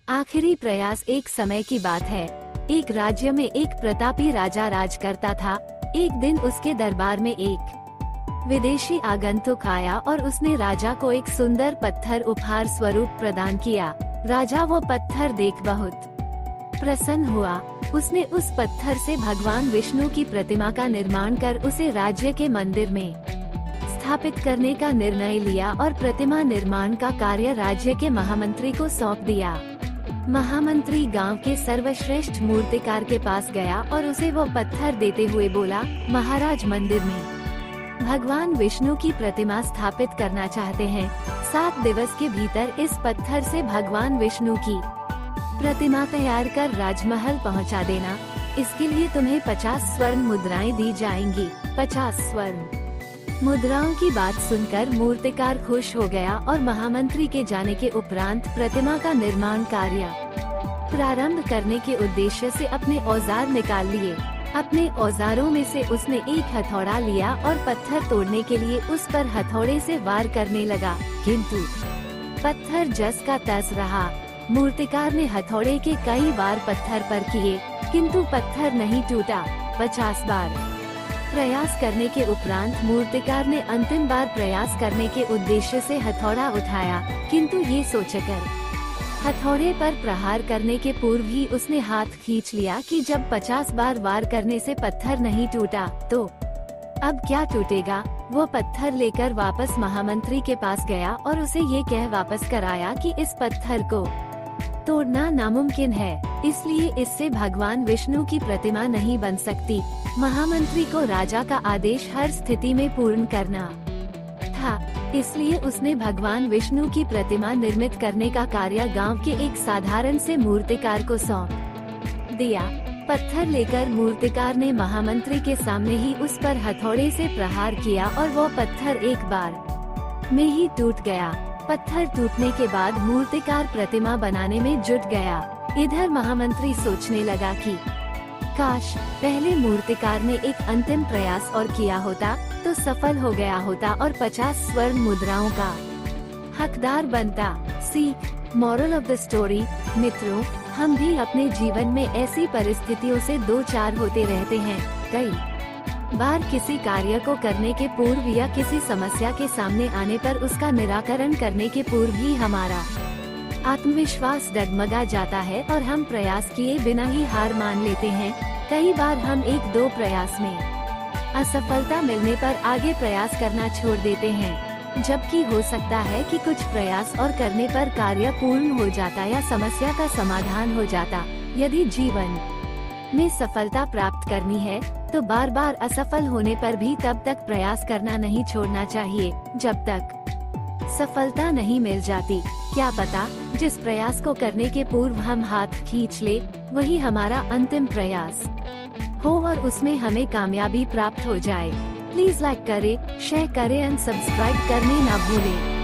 आखिरी प्रयास। एक समय की बात है, एक राज्य में एक प्रतापी राजा राज करता था। एक दिन उसके दरबार में एक विदेशी आगंतुक आया और उसने राजा को एक सुंदर पत्थर उपहार स्वरूप प्रदान किया। राजा वो पत्थर देख बहुत प्रसन्न हुआ। उसने उस पत्थर से भगवान विष्णु की प्रतिमा का निर्माण कर उसे राज्य के मंदिर में स्थापित करने का निर्णय लिया और प्रतिमा निर्माण का कार्य राज्य के महामंत्री को सौंप दिया। महामंत्री गांव के सर्वश्रेष्ठ मूर्तिकार के पास गया और उसे वो पत्थर देते हुए बोला, महाराज, मंदिर में भगवान विष्णु की प्रतिमा स्थापित करना चाहते हैं। 7 दिवस के भीतर इस पत्थर से भगवान विष्णु की प्रतिमा तैयार कर राजमहल पहुंचा देना। इसके लिए तुम्हें 50 स्वर्ण मुद्राएं दी जाएंगी। 50 स्वर्ण मुद्राओं की बात सुनकर मूर्तिकार खुश हो गया और महामंत्री के जाने के उपरांत प्रतिमा का निर्माण कार्य प्रारंभ करने के उद्देश्य से अपने औजार निकाल लिए। अपने औजारों में से उसने एक हथौड़ा लिया और पत्थर तोड़ने के लिए उस पर हथौड़े से वार करने लगा, किंतु पत्थर जस का तस रहा। मूर्तिकार ने हथौड़े के कई बार पत्थर पर किए, किंतु पत्थर नहीं टूटा। 50 बार प्रयास करने के उपरांत मूर्तिकार ने अंतिम बार प्रयास करने के उद्देश्य से हथौड़ा उठाया, किंतु ये सोचकर हथौड़े पर प्रहार करने के पूर्व ही उसने हाथ खींच लिया कि जब 50 बार वार करने से पत्थर नहीं टूटा तो अब क्या टूटेगा। वो पत्थर लेकर वापस महामंत्री के पास गया और उसे ये कह वापस कराया कि इस पत्थर को तोड़ना नामुमकिन है, इसलिए इससे भगवान विष्णु की प्रतिमा नहीं बन सकती। महामंत्री को राजा का आदेश हर स्थिति में पूर्ण करना था, इसलिए उसने भगवान विष्णु की प्रतिमा निर्मित करने का कार्य गांव के एक साधारण से मूर्तिकार को सौंप दिया। पत्थर लेकर मूर्तिकार ने महामंत्री के सामने ही उस पर हथौड़े से प्रहार किया और वो पत्थर एक बार में ही टूट गया। पत्थर टूटने के बाद मूर्तिकार प्रतिमा बनाने में जुट गया। इधर महामंत्री सोचने लगा कि काश पहले मूर्तिकार ने एक अंतिम प्रयास और किया होता तो सफल हो गया होता और 50 स्वर्ण मुद्राओं का हकदार बनता। सीख, मॉरल ऑफ द स्टोरी। मित्रों, हम भी अपने जीवन में ऐसी परिस्थितियों से दो चार होते रहते हैं। कई बार किसी कार्य को करने के पूर्व या किसी समस्या के सामने आने पर उसका निराकरण करने के पूर्व ही हमारा आत्मविश्वास डगमगा जाता है और हम प्रयास किए बिना ही हार मान लेते हैं। कई बार हम 1-2 प्रयास में असफलता मिलने पर आगे प्रयास करना छोड़ देते हैं, जबकि हो सकता है कि कुछ प्रयास और करने पर कार्य पूर्ण हो जाता या समस्या का समाधान हो जाता। यदि जीवन में सफलता प्राप्त करनी है तो बार बार असफल होने पर भी तब तक प्रयास करना नहीं छोड़ना चाहिए जब तक सफलता नहीं मिल जाती। क्या पता जिस प्रयास को करने के पूर्व हम हाथ खींच ले वही हमारा अंतिम प्रयास हो और उसमें हमें कामयाबी प्राप्त हो जाए। प्लीज लाइक करें, शेयर करें एंड सब्सक्राइब करने ना भूलें।